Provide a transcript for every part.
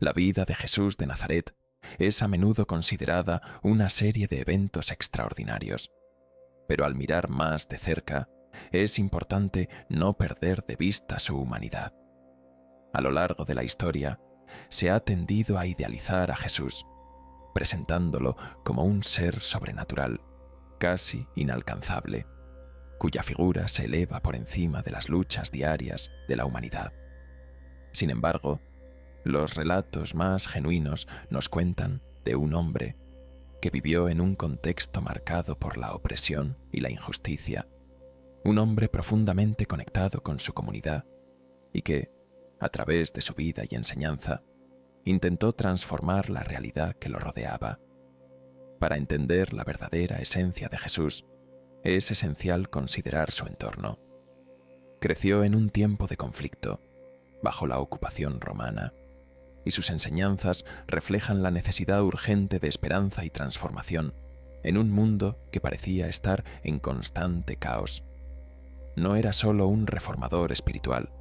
La vida de Jesús de Nazaret es a menudo considerada una serie de eventos extraordinarios, pero al mirar más de cerca, es importante no perder de vista su humanidad. A lo largo de la historia, se ha tendido a idealizar a Jesús, presentándolo como un ser sobrenatural, casi inalcanzable, cuya figura se eleva por encima de las luchas diarias de la humanidad. Sin embargo, los relatos más genuinos nos cuentan de un hombre que vivió en un contexto marcado por la opresión y la injusticia, un hombre profundamente conectado con su comunidad y que, a través de su vida y enseñanza, intentó transformar la realidad que lo rodeaba. Para entender la verdadera esencia de Jesús, es esencial considerar su entorno. Creció en un tiempo de conflicto, bajo la ocupación romana, y sus enseñanzas reflejan la necesidad urgente de esperanza y transformación en un mundo que parecía estar en constante caos. No era solo un reformador espiritual,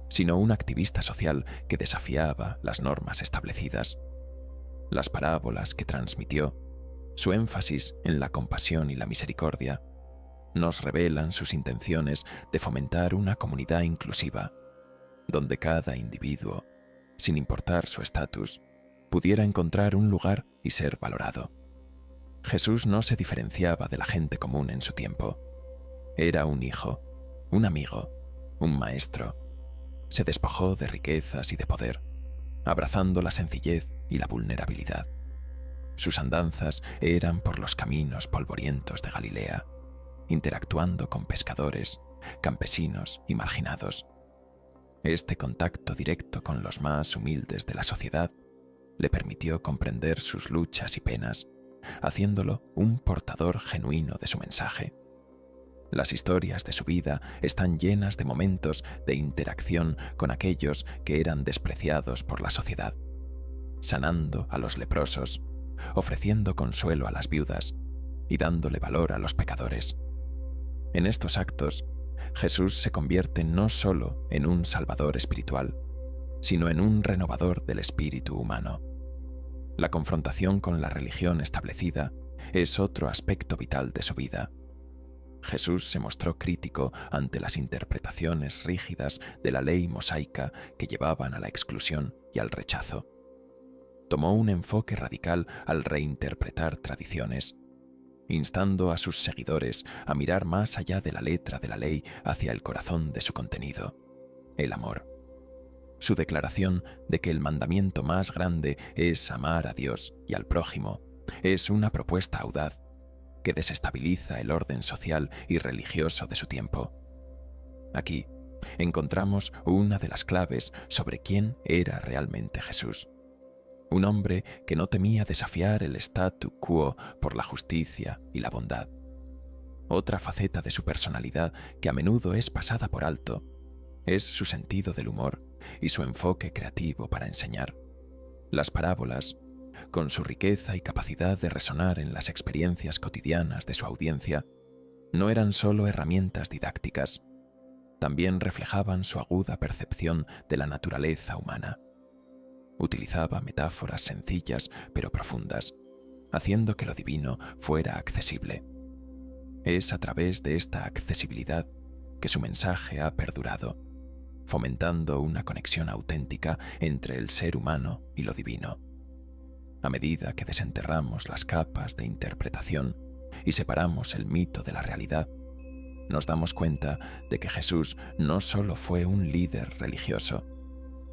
sino un activista social que desafiaba las normas establecidas. Las parábolas que transmitió, su énfasis en la compasión y la misericordia, nos revelan sus intenciones de fomentar una comunidad inclusiva, donde cada individuo, sin importar su estatus, pudiera encontrar un lugar y ser valorado. Jesús no se diferenciaba de la gente común en su tiempo. Era un hijo, un amigo, un maestro. Se despojó de riquezas y de poder, abrazando la sencillez y la vulnerabilidad. Sus andanzas eran por los caminos polvorientos de Galilea, interactuando con pescadores, campesinos y marginados. Este contacto directo con los más humildes de la sociedad le permitió comprender sus luchas y penas, haciéndolo un portador genuino de su mensaje. Las historias de su vida están llenas de momentos de interacción con aquellos que eran despreciados por la sociedad, sanando a los leprosos, ofreciendo consuelo a las viudas y dándole valor a los pecadores. En estos actos, Jesús se convierte no solo en un salvador espiritual, sino en un renovador del espíritu humano. La confrontación con la religión establecida es otro aspecto vital de su vida. Jesús se mostró crítico ante las interpretaciones rígidas de la ley mosaica que llevaban a la exclusión y al rechazo. Tomó un enfoque radical al reinterpretar tradiciones, instando a sus seguidores a mirar más allá de la letra de la ley hacia el corazón de su contenido, el amor. Su declaración de que el mandamiento más grande es amar a Dios y al prójimo es una propuesta audaz que desestabiliza el orden social y religioso de su tiempo. Aquí encontramos una de las claves sobre quién era realmente Jesús. Un hombre que no temía desafiar el statu quo por la justicia y la bondad. Otra faceta de su personalidad que a menudo es pasada por alto es su sentido del humor y su enfoque creativo para enseñar. Las parábolas, con su riqueza y capacidad de resonar en las experiencias cotidianas de su audiencia, no eran solo herramientas didácticas, también reflejaban su aguda percepción de la naturaleza humana. Utilizaba metáforas sencillas pero profundas, haciendo que lo divino fuera accesible. Es a través de esta accesibilidad que su mensaje ha perdurado, fomentando una conexión auténtica entre el ser humano y lo divino. A medida que desenterramos las capas de interpretación y separamos el mito de la realidad, nos damos cuenta de que Jesús no solo fue un líder religioso,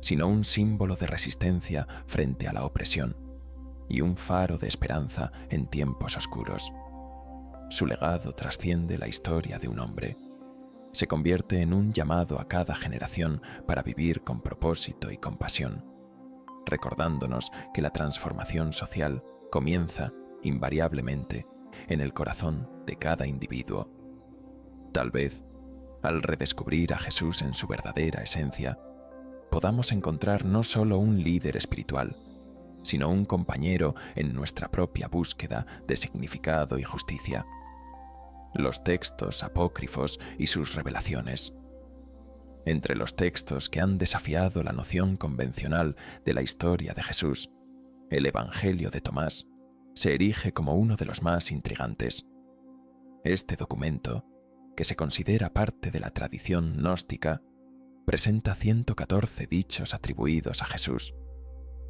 sino un símbolo de resistencia frente a la opresión y un faro de esperanza en tiempos oscuros. Su legado trasciende la historia de un hombre. Se convierte en un llamado a cada generación para vivir con propósito y compasión, recordándonos que la transformación social comienza, invariablemente, en el corazón de cada individuo. Tal vez, al redescubrir a Jesús en su verdadera esencia, podamos encontrar no solo un líder espiritual, sino un compañero en nuestra propia búsqueda de significado y justicia. Los textos apócrifos y sus revelaciones, Entre los textos que han desafiado la noción convencional de la historia de Jesús, el Evangelio de Tomás se erige como uno de los más intrigantes. Este documento, que se considera parte de la tradición gnóstica, presenta 114 dichos atribuidos a Jesús,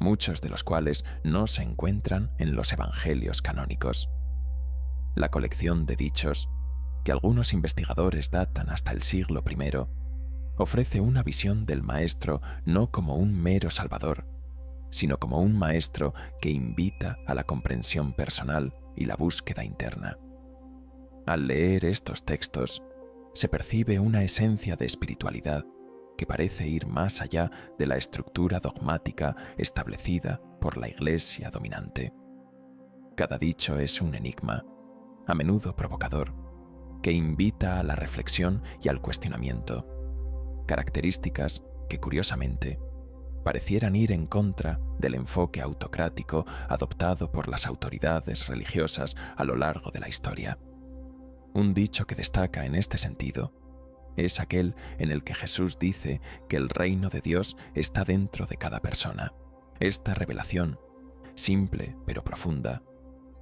muchos de los cuales no se encuentran en los evangelios canónicos. La colección de dichos, que algunos investigadores datan hasta el siglo I, ofrece una visión del Maestro no como un mero salvador, sino como un Maestro que invita a la comprensión personal y la búsqueda interna. Al leer estos textos, se percibe una esencia de espiritualidad que parece ir más allá de la estructura dogmática establecida por la Iglesia dominante. Cada dicho es un enigma, a menudo provocador, que invita a la reflexión y al cuestionamiento, características que, curiosamente, parecieran ir en contra del enfoque autocrático adoptado por las autoridades religiosas a lo largo de la historia. Un dicho que destaca en este sentido es aquel en el que Jesús dice que el reino de Dios está dentro de cada persona. Esta revelación, simple pero profunda,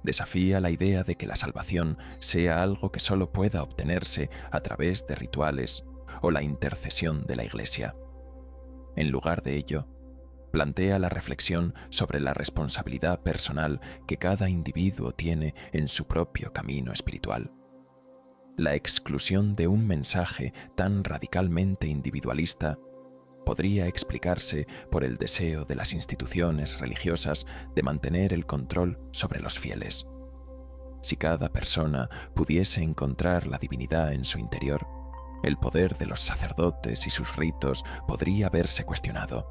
desafía la idea de que la salvación sea algo que solo pueda obtenerse a través de rituales o la intercesión de la Iglesia. En lugar de ello, plantea la reflexión sobre la responsabilidad personal que cada individuo tiene en su propio camino espiritual. La exclusión de un mensaje tan radicalmente individualista podría explicarse por el deseo de las instituciones religiosas de mantener el control sobre los fieles. Si cada persona pudiese encontrar la divinidad en su interior, el poder de los sacerdotes y sus ritos podría verse cuestionado.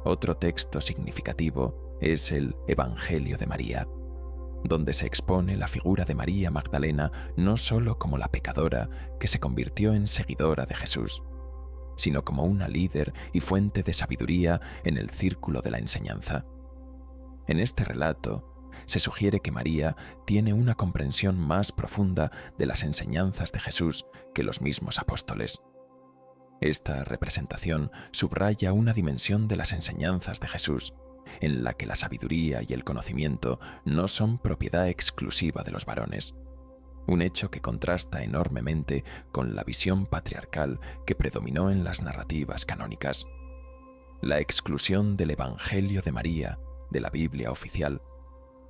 Otro texto significativo es el Evangelio de María, donde se expone la figura de María Magdalena no solo como la pecadora que se convirtió en seguidora de Jesús, sino como una líder y fuente de sabiduría en el círculo de la enseñanza. En este relato, se sugiere que María tiene una comprensión más profunda de las enseñanzas de Jesús que los mismos apóstoles. Esta representación subraya una dimensión de las enseñanzas de Jesús, en la que la sabiduría y el conocimiento no son propiedad exclusiva de los varones, un hecho que contrasta enormemente con la visión patriarcal que predominó en las narrativas canónicas. La exclusión del Evangelio de María, de la Biblia oficial,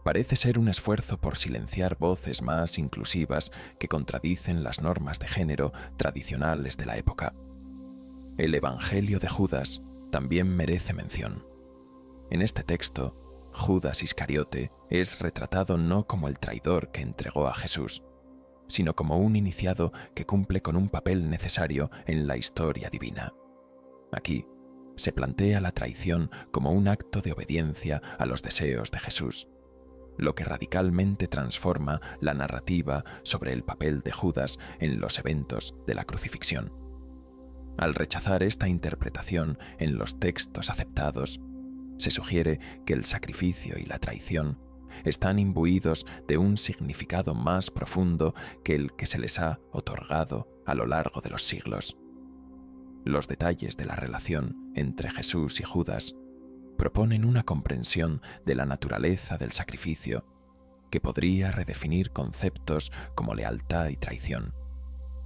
parece ser un esfuerzo por silenciar voces más inclusivas que contradicen las normas de género tradicionales de la época. El Evangelio de Judas también merece mención. En este texto, Judas Iscariote es retratado no como el traidor que entregó a Jesús, sino como un iniciado que cumple con un papel necesario en la historia divina. Aquí se plantea la traición como un acto de obediencia a los deseos de Jesús, lo que radicalmente transforma la narrativa sobre el papel de Judas en los eventos de la crucifixión. Al rechazar esta interpretación en los textos aceptados, se sugiere que el sacrificio y la traición están imbuidos de un significado más profundo que el que se les ha otorgado a lo largo de los siglos. Los detalles de la relación entre Jesús y Judas proponen una comprensión de la naturaleza del sacrificio que podría redefinir conceptos como lealtad y traición,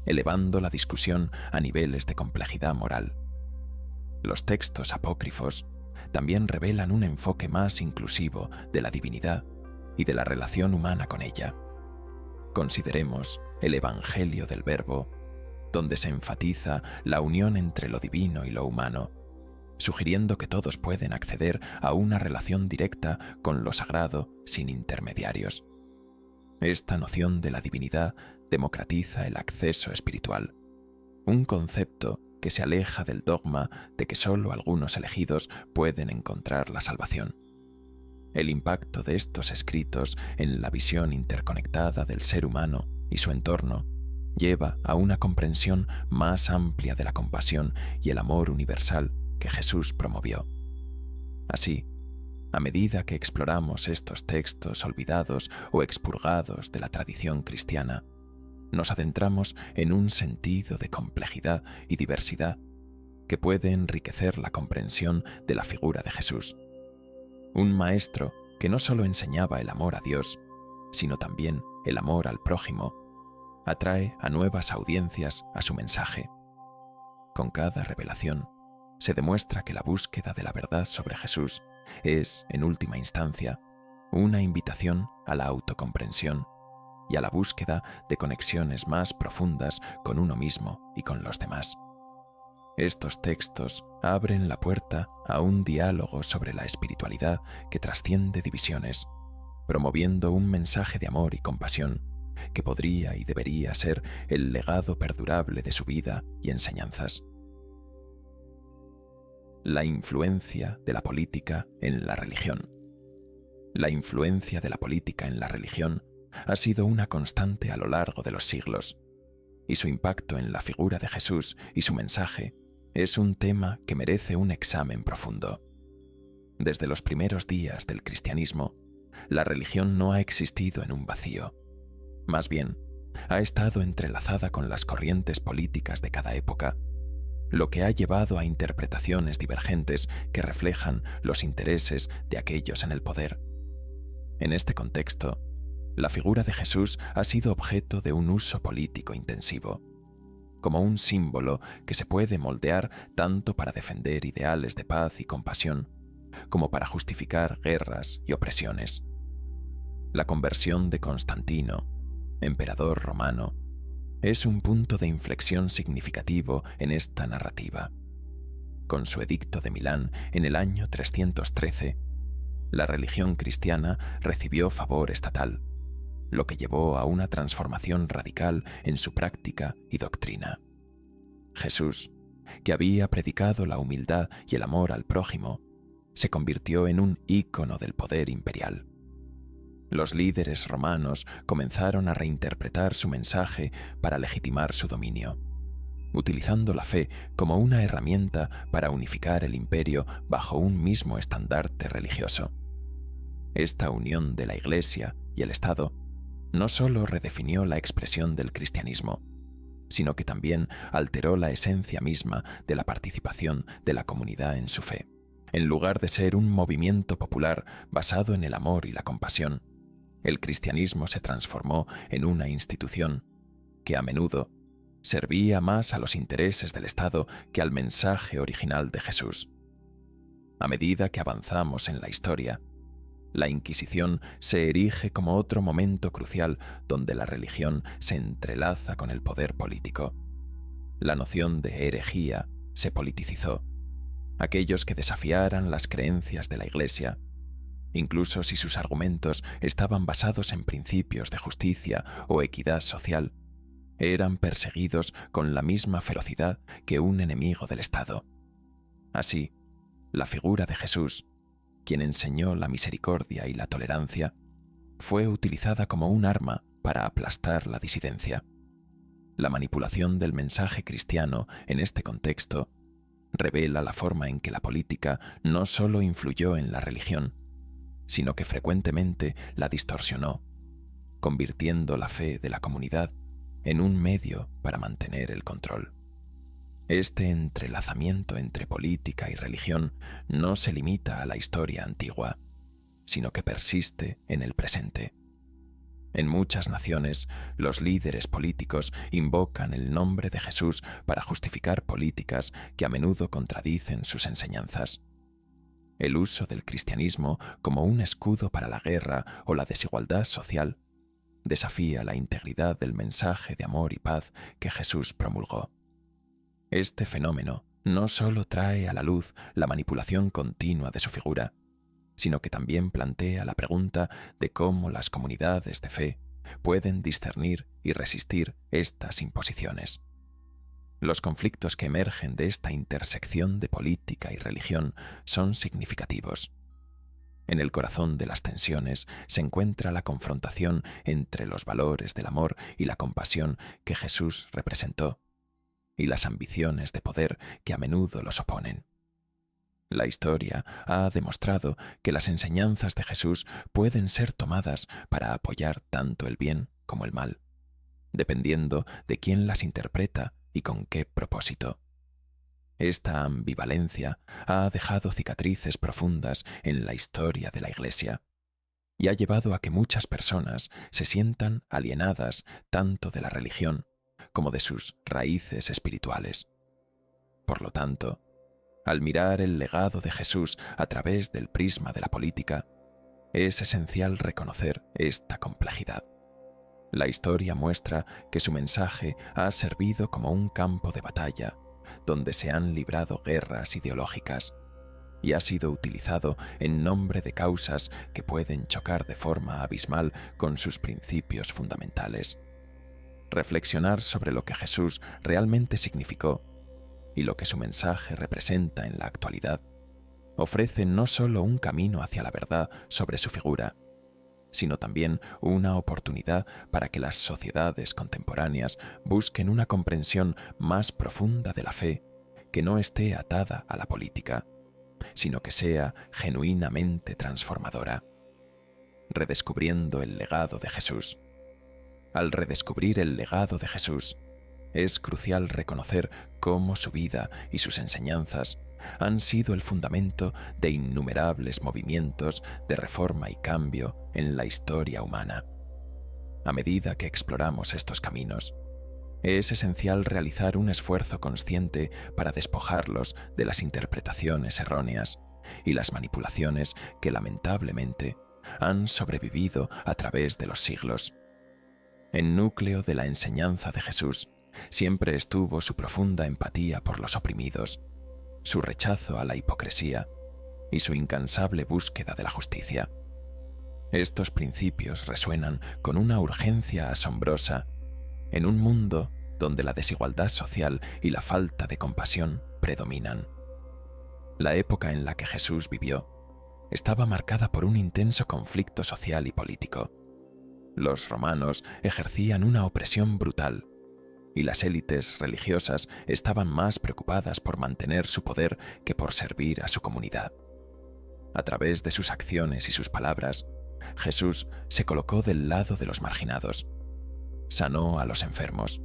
elevando la discusión a niveles de complejidad moral. Los textos apócrifos también revelan un enfoque más inclusivo de la divinidad y de la relación humana con ella. Consideremos el Evangelio del Verbo, donde se enfatiza la unión entre lo divino y lo humano, sugiriendo que todos pueden acceder a una relación directa con lo sagrado sin intermediarios. Esta noción de la divinidad democratiza el acceso espiritual, un concepto que se aleja del dogma de que solo algunos elegidos pueden encontrar la salvación. El impacto de estos escritos en la visión interconectada del ser humano y su entorno lleva a una comprensión más amplia de la compasión y el amor universal que Jesús promovió. Así, a medida que exploramos estos textos olvidados o expurgados de la tradición cristiana, nos adentramos en un sentido de complejidad y diversidad que puede enriquecer la comprensión de la figura de Jesús. Un maestro que no solo enseñaba el amor a Dios, sino también el amor al prójimo, atrae a nuevas audiencias a su mensaje. Con cada revelación, se demuestra que la búsqueda de la verdad sobre Jesús es, en última instancia, una invitación a la autocomprensión y a la búsqueda de conexiones más profundas con uno mismo y con los demás. Estos textos abren la puerta a un diálogo sobre la espiritualidad que trasciende divisiones, promoviendo un mensaje de amor y compasión que podría y debería ser el legado perdurable de su vida y enseñanzas. La influencia de la política en la religión. La influencia de la política en la religión ha sido una constante a lo largo de los siglos, y su impacto en la figura de Jesús y su mensaje es un tema que merece un examen profundo. Desde los primeros días del cristianismo, la religión no ha existido en un vacío. Más bien, ha estado entrelazada con las corrientes políticas de cada época, lo que ha llevado a interpretaciones divergentes que reflejan los intereses de aquellos en el poder. En este contexto, la figura de Jesús ha sido objeto de un uso político intensivo, como un símbolo que se puede moldear tanto para defender ideales de paz y compasión, como para justificar guerras y opresiones. La conversión de Constantino, emperador romano, es un punto de inflexión significativo en esta narrativa. Con su edicto de Milán en el año 313, la religión cristiana recibió favor estatal, lo que llevó a una transformación radical en su práctica y doctrina. Jesús, que había predicado la humildad y el amor al prójimo, se convirtió en un ícono del poder imperial. Los líderes romanos comenzaron a reinterpretar su mensaje para legitimar su dominio, utilizando la fe como una herramienta para unificar el imperio bajo un mismo estandarte religioso. Esta unión de la Iglesia y el Estado no solo redefinió la expresión del cristianismo, sino que también alteró la esencia misma de la participación de la comunidad en su fe. En lugar de ser un movimiento popular basado en el amor y la compasión, el cristianismo se transformó en una institución que a menudo servía más a los intereses del Estado que al mensaje original de Jesús. A medida que avanzamos en la historia, la Inquisición se erige como otro momento crucial donde la religión se entrelaza con el poder político. La noción de herejía se politicizó. Aquellos que desafiaran las creencias de la Iglesia, incluso si sus argumentos estaban basados en principios de justicia o equidad social, eran perseguidos con la misma ferocidad que un enemigo del Estado. Así, la figura de Jesús, quien enseñó la misericordia y la tolerancia, fue utilizada como un arma para aplastar la disidencia. La manipulación del mensaje cristiano en este contexto revela la forma en que la política no solo influyó en la religión, sino que frecuentemente la distorsionó, convirtiendo la fe de la comunidad en un medio para mantener el control. Este entrelazamiento entre política y religión no se limita a la historia antigua, sino que persiste en el presente. En muchas naciones, los líderes políticos invocan el nombre de Jesús para justificar políticas que a menudo contradicen sus enseñanzas. El uso del cristianismo como un escudo para la guerra o la desigualdad social desafía la integridad del mensaje de amor y paz que Jesús promulgó. Este fenómeno no solo trae a la luz la manipulación continua de su figura, sino que también plantea la pregunta de cómo las comunidades de fe pueden discernir y resistir estas imposiciones. Los conflictos que emergen de esta intersección de política y religión son significativos. En el corazón de las tensiones se encuentra la confrontación entre los valores del amor y la compasión que Jesús representó, y las ambiciones de poder que a menudo los oponen. La historia ha demostrado que las enseñanzas de Jesús pueden ser tomadas para apoyar tanto el bien como el mal, dependiendo de quién las interpreta y con qué propósito. Esta ambivalencia ha dejado cicatrices profundas en la historia de la Iglesia y ha llevado a que muchas personas se sientan alienadas tanto de la religión como de sus raíces espirituales. Por lo tanto, al mirar el legado de Jesús a través del prisma de la política, es esencial reconocer esta complejidad. La historia muestra que su mensaje ha servido como un campo de batalla donde se han librado guerras ideológicas y ha sido utilizado en nombre de causas que pueden chocar de forma abismal con sus principios fundamentales. Reflexionar sobre lo que Jesús realmente significó y lo que su mensaje representa en la actualidad ofrece no solo un camino hacia la verdad sobre su figura, sino también una oportunidad para que las sociedades contemporáneas busquen una comprensión más profunda de la fe que no esté atada a la política, sino que sea genuinamente transformadora. Redescubriendo el legado de Jesús. Al redescubrir el legado de Jesús, es crucial reconocer cómo su vida y sus enseñanzas han sido el fundamento de innumerables movimientos de reforma y cambio en la historia humana. A medida que exploramos estos caminos, es esencial realizar un esfuerzo consciente para despojarlos de las interpretaciones erróneas y las manipulaciones que lamentablemente han sobrevivido a través de los siglos. El núcleo de la enseñanza de Jesús siempre estuvo su profunda empatía por los oprimidos, su rechazo a la hipocresía y su incansable búsqueda de la justicia. Estos principios resuenan con una urgencia asombrosa en un mundo donde la desigualdad social y la falta de compasión predominan. La época en la que Jesús vivió estaba marcada por un intenso conflicto social y político. Los romanos ejercían una opresión brutal y las élites religiosas estaban más preocupadas por mantener su poder que por servir a su comunidad. A través de sus acciones y sus palabras, Jesús se colocó del lado de los marginados, sanó a los enfermos,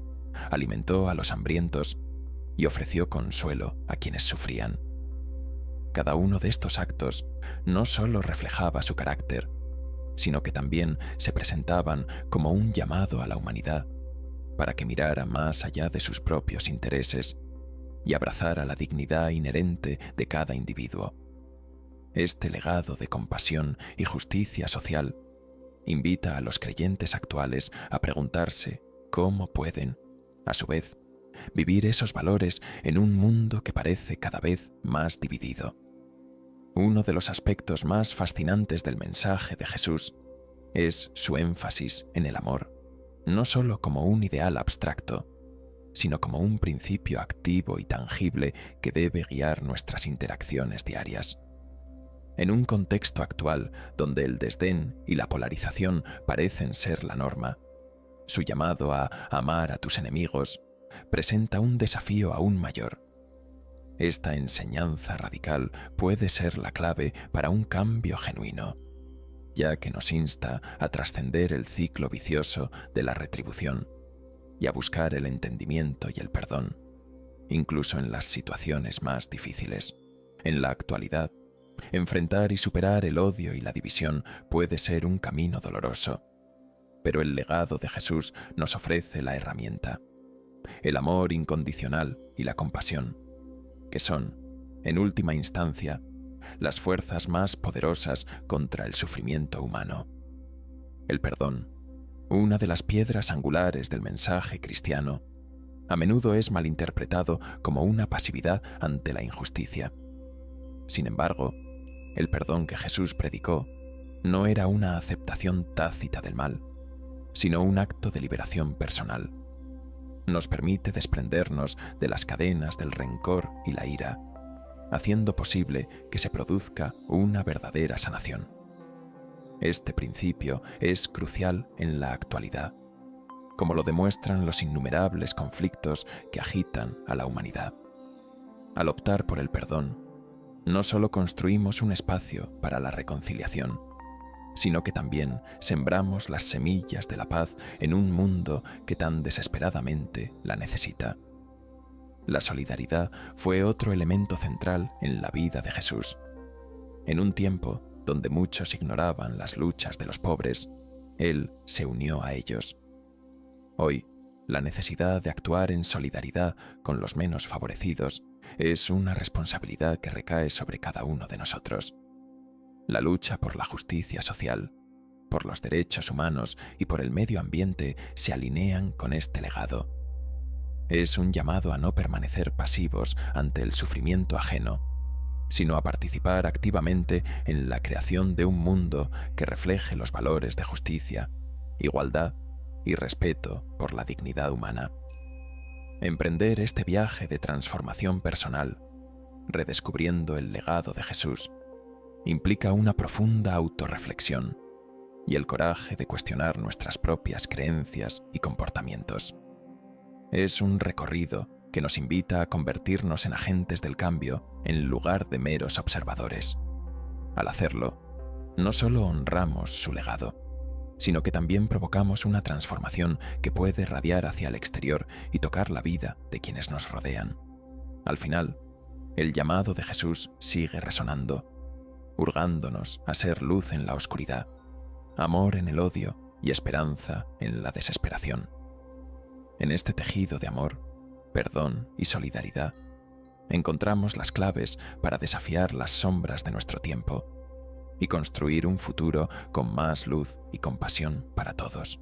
alimentó a los hambrientos y ofreció consuelo a quienes sufrían. Cada uno de estos actos no solo reflejaba su carácter, sino que también se presentaban como un llamado a la humanidad para que mirara más allá de sus propios intereses y abrazara la dignidad inherente de cada individuo. Este legado de compasión y justicia social invita a los creyentes actuales a preguntarse cómo pueden, a su vez, vivir esos valores en un mundo que parece cada vez más dividido. Uno de los aspectos más fascinantes del mensaje de Jesús es su énfasis en el amor, no solo como un ideal abstracto, sino como un principio activo y tangible que debe guiar nuestras interacciones diarias. En un contexto actual donde el desdén y la polarización parecen ser la norma, su llamado a amar a tus enemigos presenta un desafío aún mayor. Esta enseñanza radical puede ser la clave para un cambio genuino, ya que nos insta a trascender el ciclo vicioso de la retribución y a buscar el entendimiento y el perdón, incluso en las situaciones más difíciles. En la actualidad, enfrentar y superar el odio y la división puede ser un camino doloroso, pero el legado de Jesús nos ofrece la herramienta, el amor incondicional y la compasión, que son, en última instancia, las fuerzas más poderosas contra el sufrimiento humano. El perdón, una de las piedras angulares del mensaje cristiano, a menudo es malinterpretado como una pasividad ante la injusticia. Sin embargo, el perdón que Jesús predicó no era una aceptación tácita del mal, sino un acto de liberación personal. Nos permite desprendernos de las cadenas del rencor y la ira, haciendo posible que se produzca una verdadera sanación. Este principio es crucial en la actualidad, como lo demuestran los innumerables conflictos que agitan a la humanidad. Al optar por el perdón, no solo construimos un espacio para la reconciliación, sino que también sembramos las semillas de la paz en un mundo que tan desesperadamente la necesita. La solidaridad fue otro elemento central en la vida de Jesús. En un tiempo donde muchos ignoraban las luchas de los pobres, Él se unió a ellos. Hoy, la necesidad de actuar en solidaridad con los menos favorecidos es una responsabilidad que recae sobre cada uno de nosotros. La lucha por la justicia social, por los derechos humanos y por el medio ambiente se alinean con este legado. Es un llamado a no permanecer pasivos ante el sufrimiento ajeno, sino a participar activamente en la creación de un mundo que refleje los valores de justicia, igualdad y respeto por la dignidad humana. Emprender este viaje de transformación personal, redescubriendo el legado de Jesús, implica una profunda autorreflexión y el coraje de cuestionar nuestras propias creencias y comportamientos. Es un recorrido que nos invita a convertirnos en agentes del cambio en lugar de meros observadores. Al hacerlo, no solo honramos su legado, sino que también provocamos una transformación que puede radiar hacia el exterior y tocar la vida de quienes nos rodean. Al final, el llamado de Jesús sigue resonando, hurgándonos a ser luz en la oscuridad, amor en el odio y esperanza en la desesperación. En este tejido de amor, perdón y solidaridad, encontramos las claves para desafiar las sombras de nuestro tiempo y construir un futuro con más luz y compasión para todos.